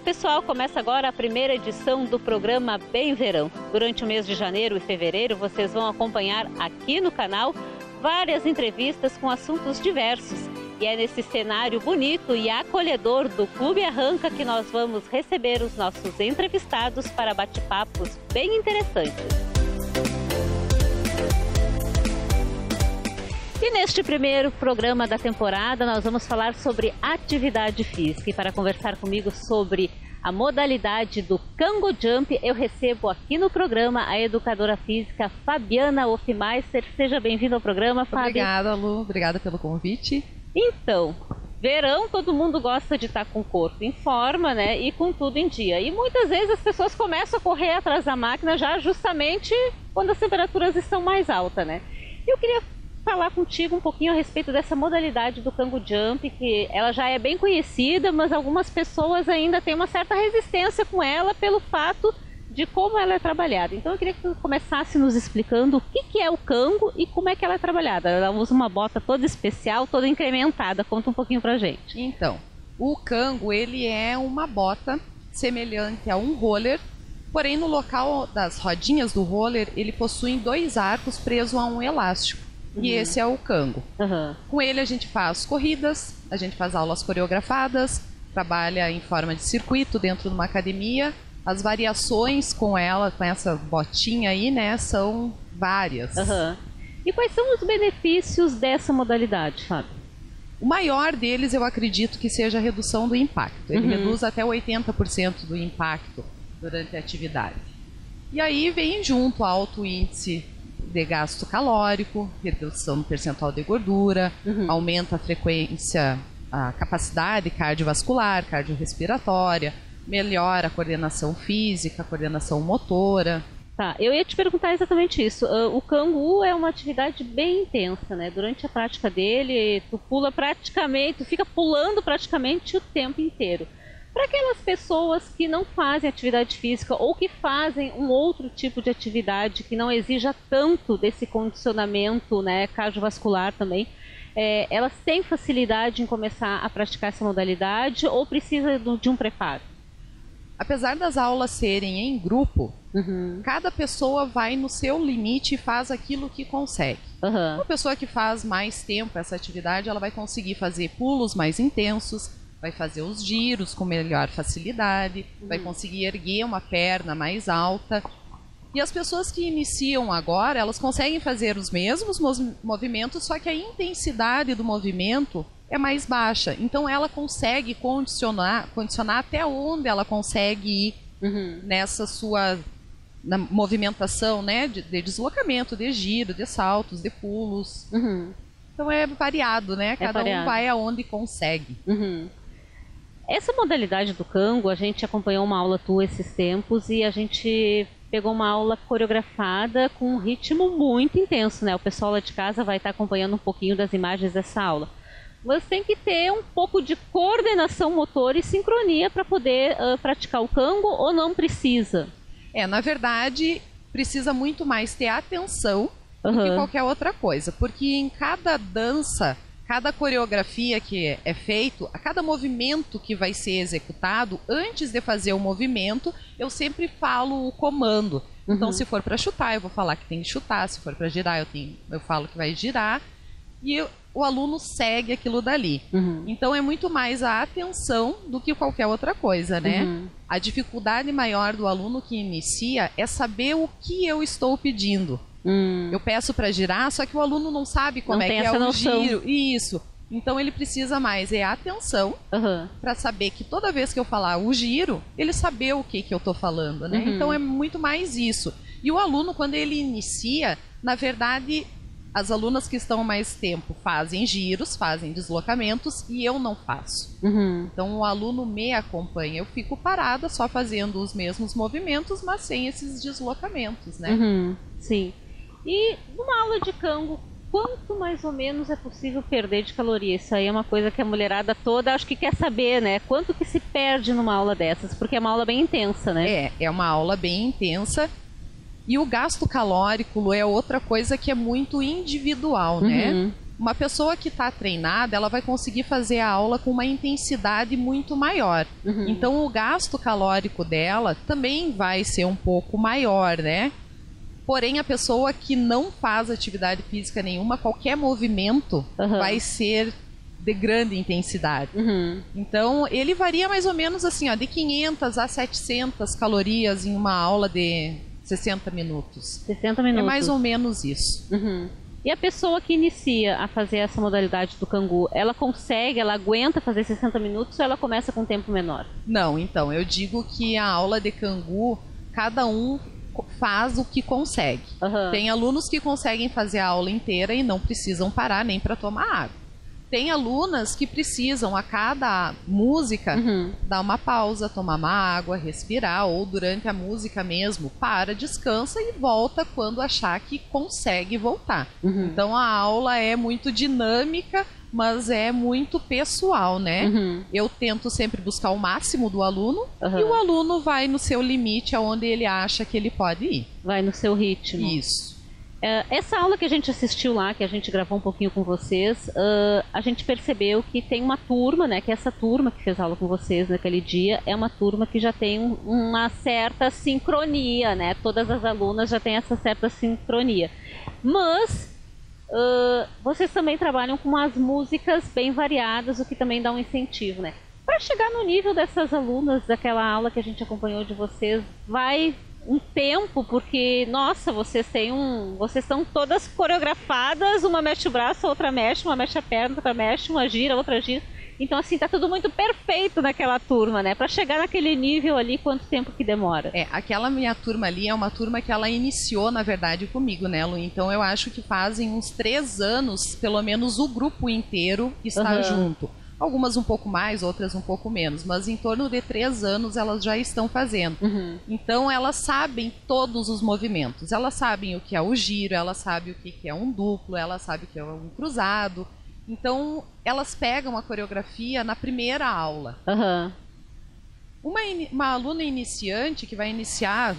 pessoal, começa agora a primeira edição do programa Bem Verão. Durante o mês de janeiro e fevereiro, vocês vão acompanhar aqui no canal várias entrevistas com assuntos diversos. E é nesse cenário bonito e acolhedor do Clube Arranca que nós vamos receber os nossos entrevistados para bate-papos bem interessantes. E neste primeiro programa da temporada, nós vamos falar sobre atividade física. E para conversar comigo sobre a modalidade do Kango Jump, eu recebo aqui no programa a educadora física Fabiana Hofmeister. Seja bem-vinda ao programa, Fábio. Obrigada, Lu. Obrigada pelo convite. Então, verão, todo mundo gosta de estar com o corpo em forma, né? E com tudo em dia. E muitas vezes as pessoas começam a correr atrás da máquina já justamente quando as temperaturas estão mais altas, né? Eu queria falar contigo um pouquinho a respeito dessa modalidade do Kango Jump, que ela já é bem conhecida, mas algumas pessoas ainda têm uma certa resistência com ela pelo fato de como ela é trabalhada. Então eu queria que tu começasse nos explicando o que é o Kango e como é que ela é trabalhada. Ela usa uma bota toda especial, toda incrementada. Conta um pouquinho pra gente. Então, o Kango, ele é uma bota semelhante a um roller, porém no local das rodinhas do roller, ele possui 2 arcos presos a um elástico. E esse é o Kango. Com ele a gente faz corridas, a gente faz aulas coreografadas, trabalha em forma de circuito dentro de uma academia. As variações com ela, com essa botinha aí, né, são várias. E quais são os benefícios dessa modalidade, Fábio? O maior deles eu acredito que seja a redução do impacto. Ele reduz até 80% do impacto durante a atividade. E aí vem junto alto índice de gasto calórico, redução do percentual de gordura, aumenta a frequência, a capacidade cardiovascular, cardiorrespiratória, melhora a coordenação física, a coordenação motora. Tá, eu ia te perguntar exatamente isso. O Kango é uma atividade bem intensa, né? Durante a prática dele, tu fica pulando praticamente o tempo inteiro. Para aquelas pessoas que não fazem atividade física ou que fazem um outro tipo de atividade que não exija tanto desse condicionamento, né, cardiovascular também, elas têm facilidade em começar a praticar essa modalidade ou precisa de um preparo? Apesar das aulas serem em grupo, cada pessoa vai no seu limite e faz aquilo que consegue. Uma pessoa que faz mais tempo essa atividade, ela vai conseguir fazer pulos mais intensos, vai fazer os giros com melhor facilidade, vai conseguir erguer uma perna mais alta. E as pessoas que iniciam agora, elas conseguem fazer os mesmos movimentos, só que a intensidade do movimento é mais baixa. Então ela consegue condicionar até onde ela consegue ir nessa sua movimentação, né, de deslocamento, de giro, de saltos, de pulos. Então é variado, né? Cada um vai aonde consegue. Essa modalidade do Kango, a gente acompanhou uma aula tua esses tempos e a gente pegou uma aula coreografada com um ritmo muito intenso, né? O pessoal lá de casa vai estar acompanhando um pouquinho das imagens dessa aula. Você tem que ter um pouco de coordenação motora e sincronia para poder praticar o Kango ou não precisa? Na verdade, precisa muito mais ter atenção do que qualquer outra coisa, porque em cada dança, cada coreografia que é feito, a cada movimento que vai ser executado, antes de fazer o movimento, eu sempre falo o comando. Então, se for para chutar, eu vou falar que tem que chutar. Se for para girar, eu falo que vai girar. E o aluno segue aquilo dali. Então, é muito mais a atenção do que qualquer outra coisa, né? A dificuldade maior do aluno que inicia é saber o que eu estou pedindo. Eu peço para girar, só que o aluno não sabe como é que é o giro. Isso. Então ele precisa mais atenção para saber que toda vez que eu falar o giro, ele saber o que eu estou falando, né? Então é muito mais isso. E o aluno, quando ele inicia, na verdade, as alunas que estão mais tempo fazem giros, fazem deslocamentos e eu não faço. Então o aluno me acompanha. Eu fico parada só fazendo os mesmos movimentos, mas sem esses deslocamentos, né? Sim. E numa aula de Kango, quanto mais ou menos é possível perder de caloria? Isso aí é uma coisa que a mulherada toda acho que quer saber, né? Quanto que se perde numa aula dessas? Porque é uma aula bem intensa, né? É uma aula bem intensa. E o gasto calórico é outra coisa que é muito individual, né? Uma pessoa que está treinada, ela vai conseguir fazer a aula com uma intensidade muito maior. Então, o gasto calórico dela também vai ser um pouco maior, né? Porém, a pessoa que não faz atividade física nenhuma, qualquer movimento vai ser de grande intensidade. Então, ele varia mais ou menos assim, ó, de 500 a 700 calorias em uma aula de 60 minutos. 60 minutos. É mais ou menos isso. E a pessoa que inicia a fazer essa modalidade do Kangoo, ela consegue, ela aguenta fazer 60 minutos ou ela começa com um tempo menor? Não, então, eu digo que a aula de Kangoo, cada um faz o que consegue. Tem alunos que conseguem fazer a aula inteira e não precisam parar nem para tomar água. Tem alunas que precisam, a cada música, dar uma pausa, tomar uma água, respirar, ou durante a música mesmo, para, descansa e volta quando achar que consegue voltar. Então a aula é muito dinâmica, mas é muito pessoal, né? Eu tento sempre buscar o máximo do aluno e o aluno vai no seu limite, aonde ele acha que ele pode ir. Vai no seu ritmo. Isso. Essa aula que a gente assistiu lá, que a gente gravou um pouquinho com vocês, a gente percebeu que tem uma turma, né, que essa turma que fez aula com vocês naquele dia é uma turma que já tem uma certa sincronia, né? Todas as alunas já têm essa certa sincronia. Mas vocês também trabalham com umas músicas bem variadas, o que também dá um incentivo, né? Para chegar no nível dessas alunas daquela aula que a gente acompanhou de vocês, vai um tempo, porque, nossa, vocês estão todas coreografadas, uma mexe o braço, a outra mexe, uma mexe a perna, outra mexe, uma gira, outra gira. Então, assim, tá tudo muito perfeito naquela turma, né? Para chegar naquele nível ali, quanto tempo que demora? Aquela minha turma ali é uma turma que ela iniciou, na verdade, comigo, né, Lu? Então, eu acho que fazem uns 3 anos, pelo menos o grupo inteiro está junto. Algumas um pouco mais, outras um pouco menos, mas em torno de 3 anos elas já estão fazendo. Então elas sabem todos os movimentos. Elas sabem o que é o giro, elas sabem o que é um duplo, elas sabem o que é um cruzado. Então elas pegam a coreografia na primeira aula. Uma aluna iniciante que vai iniciar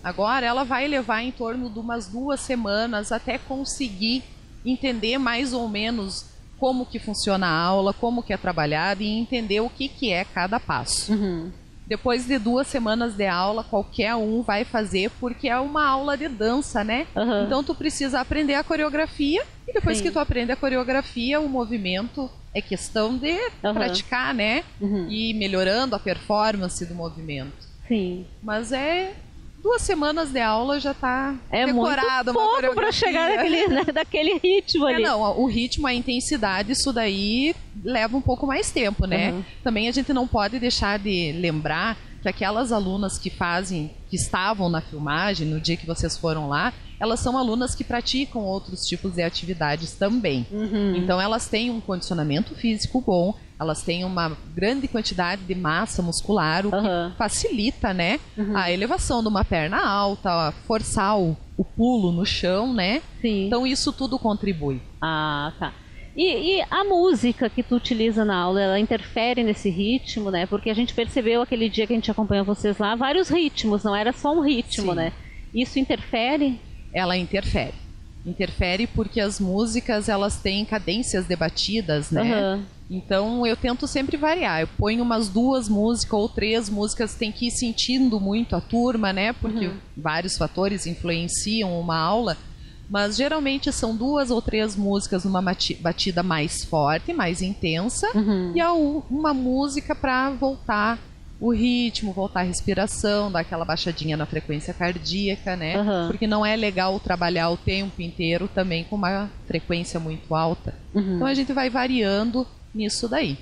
agora, ela vai levar em torno de umas 2 semanas até conseguir entender mais ou menos como que funciona a aula, como que é trabalhado e entender o que é cada passo. Depois de 2 semanas de aula, qualquer um vai fazer, porque é uma aula de dança, né? Então tu precisa aprender a coreografia e depois que tu aprende a coreografia, o movimento é questão de praticar, né? E ir melhorando a performance do movimento. Mas 2 semanas de aula já está decorada, muito pouco para chegar daquele ritmo ali. O ritmo, a intensidade, isso daí leva um pouco mais tempo, né? Também a gente não pode deixar de lembrar que aquelas alunas que estavam na filmagem, no dia que vocês foram lá, elas são alunas que praticam outros tipos de atividades também. Então elas têm um condicionamento físico bom, elas têm uma grande quantidade de massa muscular, o que facilita, né, a elevação de uma perna alta, forçar o pulo no chão, né? Então isso tudo contribui. Tá. E a música que tu utiliza na aula, ela interfere nesse ritmo, né? Porque a gente percebeu aquele dia que a gente acompanhou vocês lá, vários ritmos, não era só um ritmo, né? Isso interfere? Ela interfere. Interfere porque as músicas, elas têm cadências de batidas, né? Então eu tento sempre variar. Eu ponho umas 2 músicas ou 3 músicas, tem que ir sentindo muito a turma, né? Porque vários fatores influenciam uma aula. Mas geralmente são 2 ou 3 músicas numa batida mais forte, mais intensa, e uma música para voltar o ritmo, voltar a respiração, dar aquela baixadinha na frequência cardíaca, né? Porque não é legal trabalhar o tempo inteiro também com uma frequência muito alta. Então a gente vai variando nisso daí.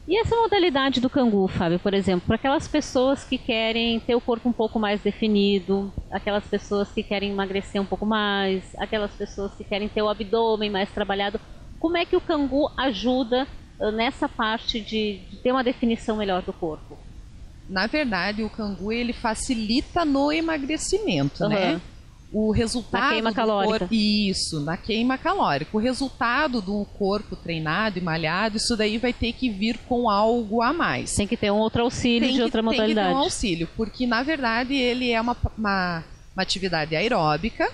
E essa modalidade do Kangoo, Fábio, por exemplo, para aquelas pessoas que querem ter o corpo um pouco mais definido, aquelas pessoas que querem emagrecer um pouco mais, aquelas pessoas que querem ter o abdômen mais trabalhado, como é que o Kangoo ajuda nessa parte de ter uma definição melhor do corpo? Na verdade, o Kangoo, ele facilita no emagrecimento, né? O resultado na queima calórica. Na queima calórica. O resultado do corpo treinado e malhado, isso daí vai ter que vir com algo a mais. Tem que ter um outro auxílio de outra modalidade. Tem que ter um auxílio, porque na verdade ele é uma atividade aeróbica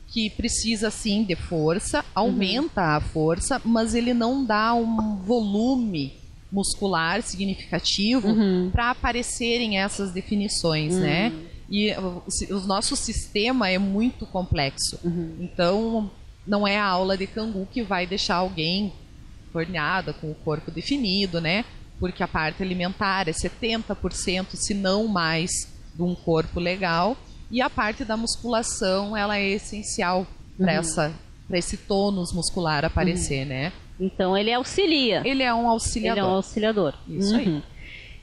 que precisa sim de força, aumenta a força, mas ele não dá um volume muscular significativo para aparecerem essas definições, né? E o nosso sistema é muito complexo. Então, não é a aula de Kangu que vai deixar alguém torneada, com o corpo definido, né? Porque a parte alimentar é 70%, se não mais, de um corpo legal. E a parte da musculação, ela é essencial para esse tônus muscular aparecer, né? Então, ele auxilia. Ele é um auxiliador. Ele é um auxiliador. Isso aí.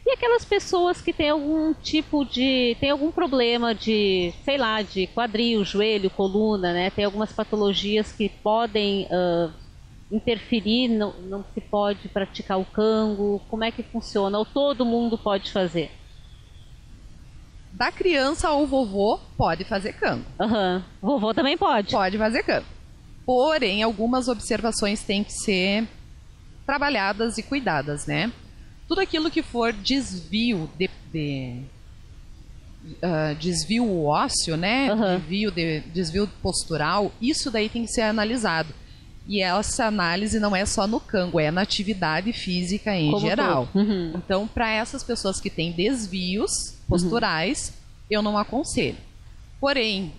E aquelas pessoas que têm algum tipo de... tem algum problema de, sei lá, de quadril, joelho, coluna, né? Tem algumas patologias que podem interferir, não se pode praticar o Kangu. Como é que funciona? Ou todo mundo pode fazer? Da criança ao vovô, pode fazer Kangu. Vovô também pode. Pode fazer Kangu. Porém, algumas observações têm que ser trabalhadas e cuidadas, né? Tudo aquilo que for desvio desvio ósseo, né? Desvio postural, isso daí tem que ser analisado. E essa análise não é só no Kangu, é na atividade física em geral. Então, para essas pessoas que têm desvios posturais, eu não aconselho. Porém,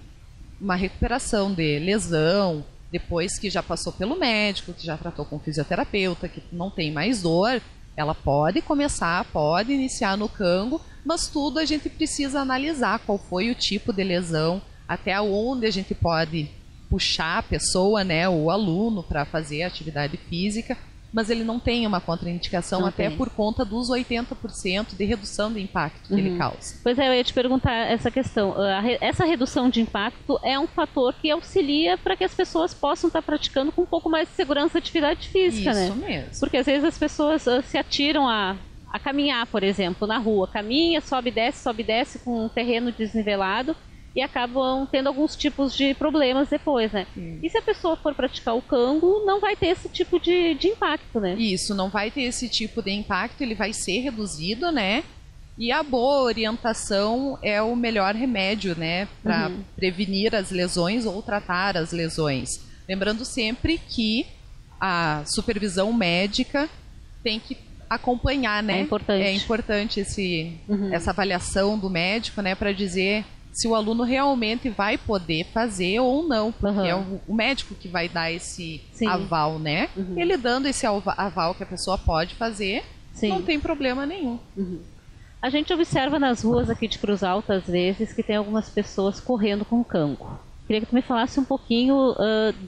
uma recuperação de lesão, depois que já passou pelo médico, que já tratou com o fisioterapeuta, que não tem mais dor, ela pode começar, pode iniciar no Kangu, mas tudo a gente precisa analisar qual foi o tipo de lesão, até onde a gente pode puxar a pessoa, né, o aluno, para fazer atividade física, mas ele não tem uma contraindicação, por conta dos 80% de redução de impacto que ele causa. Pois é, eu ia te perguntar essa questão. Essa redução de impacto é um fator que auxilia para que as pessoas possam estar praticando com um pouco mais de segurança a atividade física, né? Isso mesmo. Porque às vezes as pessoas se atiram a caminhar, por exemplo, na rua. Caminha, sobe e desce com um terreno desnivelado e acabam tendo alguns tipos de problemas depois, né? E se a pessoa for praticar o Kangu, não vai ter esse tipo de impacto, né? Isso, não vai ter esse tipo de impacto, ele vai ser reduzido, né? E a boa orientação é o melhor remédio, né? Para prevenir as lesões ou tratar as lesões. Lembrando sempre que a supervisão médica tem que acompanhar, né? É importante essa avaliação do médico, né? Para dizer se o aluno realmente vai poder fazer ou não, porque é o médico que vai dar esse aval, né? Ele dando esse aval que a pessoa pode fazer, não tem problema nenhum. A gente observa nas ruas aqui de Cruz Alta, às vezes, que tem algumas pessoas correndo com Kangu. Queria que tu me falasse um pouquinho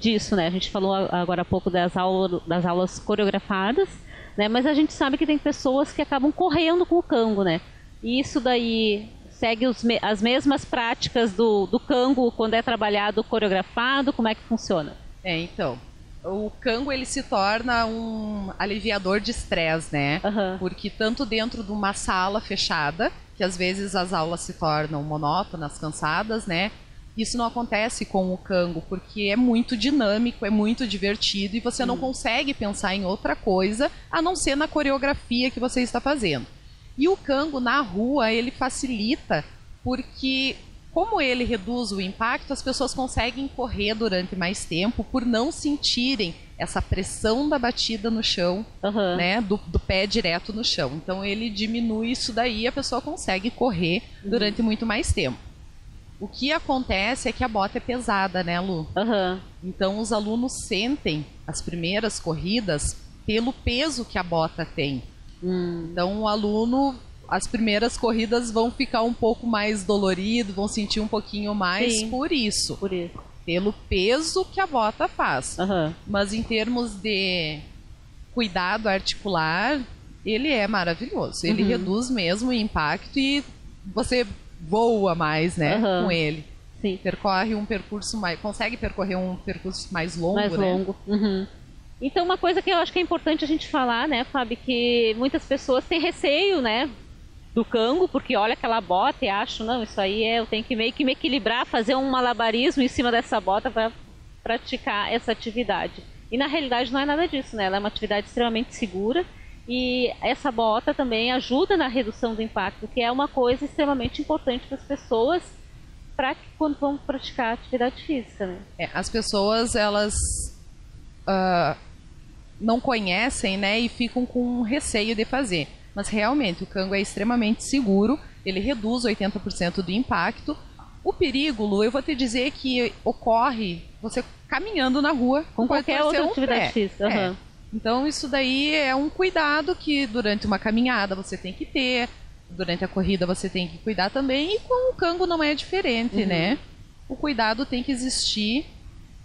disso, né? A gente falou agora há pouco das aulas coreografadas, né? Mas a gente sabe que tem pessoas que acabam correndo com o Kangu, né? E isso daí segue as mesmas práticas do Kangu quando é trabalhado coreografado? Como é que funciona? Então, o Kangu ele se torna um aliviador de estresse, né? Porque tanto dentro de uma sala fechada, que às vezes as aulas se tornam monótonas, cansadas, né? Isso não acontece com o Kangu, porque é muito dinâmico, é muito divertido e você não consegue pensar em outra coisa a não ser na coreografia que você está fazendo. E o Kangu na rua, ele facilita, porque como ele reduz o impacto, as pessoas conseguem correr durante mais tempo por não sentirem essa pressão da batida no chão, né, do pé direto no chão. Então ele diminui isso daí e a pessoa consegue correr durante muito mais tempo. O que acontece é que a bota é pesada, né, Lu? Então os alunos sentem as primeiras corridas pelo peso que a bota tem. Então o aluno, as primeiras corridas vão ficar um pouco mais dolorido, vão sentir um pouquinho mais por isso. Pelo peso que a bota faz. Mas em termos de cuidado articular, ele é maravilhoso. Ele reduz mesmo o impacto e você voa mais, né, com ele. Percorre um percurso consegue percorrer um percurso mais longo, né? Então, uma coisa que eu acho que é importante a gente falar, né, Fábio, que muitas pessoas têm receio, né, do Kangu, porque olha aquela bota e acham, não, isso aí eu tenho que meio que me equilibrar, fazer um malabarismo em cima dessa bota para praticar essa atividade. E na realidade não é nada disso, né, ela é uma atividade extremamente segura e essa bota também ajuda na redução do impacto, que é uma coisa extremamente importante para as pessoas para quando vão praticar atividade física, né? As pessoas, elas não conhecem, né, e ficam com receio de fazer. Mas realmente o Kango é extremamente seguro, ele reduz 80% do impacto. O perigo, Lu, eu vou te dizer que ocorre você caminhando na rua com qualquer outra atividade física. Uhum. Então isso daí é um cuidado que durante uma caminhada você tem que ter, durante a corrida você tem que cuidar também, e com o Kango não é diferente, né? O cuidado tem que existir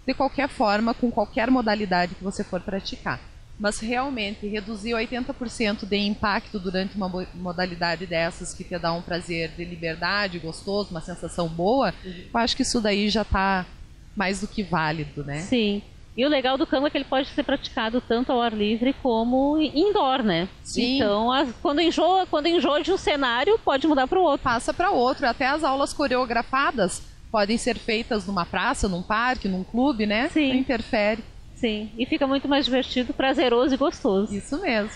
de qualquer forma, com qualquer modalidade que você for praticar. Mas realmente reduzir 80% de impacto durante uma modalidade dessas que te dá um prazer de liberdade, gostoso, uma sensação boa, eu acho que isso daí já está mais do que válido, né? Sim. E o legal do Kango é que ele pode ser praticado tanto ao ar livre como indoor, né? Sim. Então, quando enjoa de um cenário, pode mudar para o outro. Passa para outro. Até as aulas coreografadas podem ser feitas numa praça, num parque, num clube, né? Sim. Não interfere. Sim, e fica muito mais divertido, prazeroso e gostoso. Isso mesmo.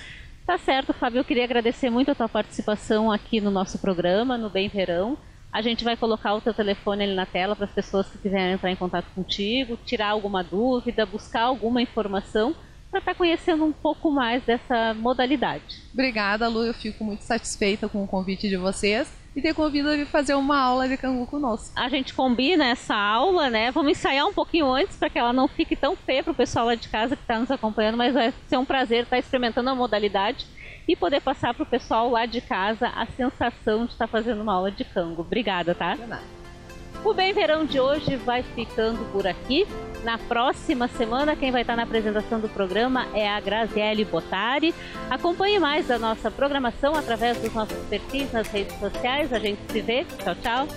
Tá certo, Fábio, eu queria agradecer muito a tua participação aqui no nosso programa, no Bem Verão. A gente vai colocar o teu telefone ali na tela para as pessoas que quiserem entrar em contato contigo, tirar alguma dúvida, buscar alguma informação para estar conhecendo um pouco mais dessa modalidade. Obrigada, Lu, eu fico muito satisfeita com o convite de vocês e te convido a vir fazer uma aula de Kango conosco. A gente combina essa aula, né? Vamos ensaiar um pouquinho antes para que ela não fique tão feia para o pessoal lá de casa que está nos acompanhando, mas vai ser um prazer estar experimentando a modalidade e poder passar para o pessoal lá de casa a sensação de estar fazendo uma aula de Kango. Obrigada, tá? De nada. O Bem Verão de hoje vai ficando por aqui. Na próxima semana, quem vai estar na apresentação do programa é a Graziele Bottari. Acompanhe mais da nossa programação através dos nossos perfis nas redes sociais. A gente se vê. Tchau, tchau.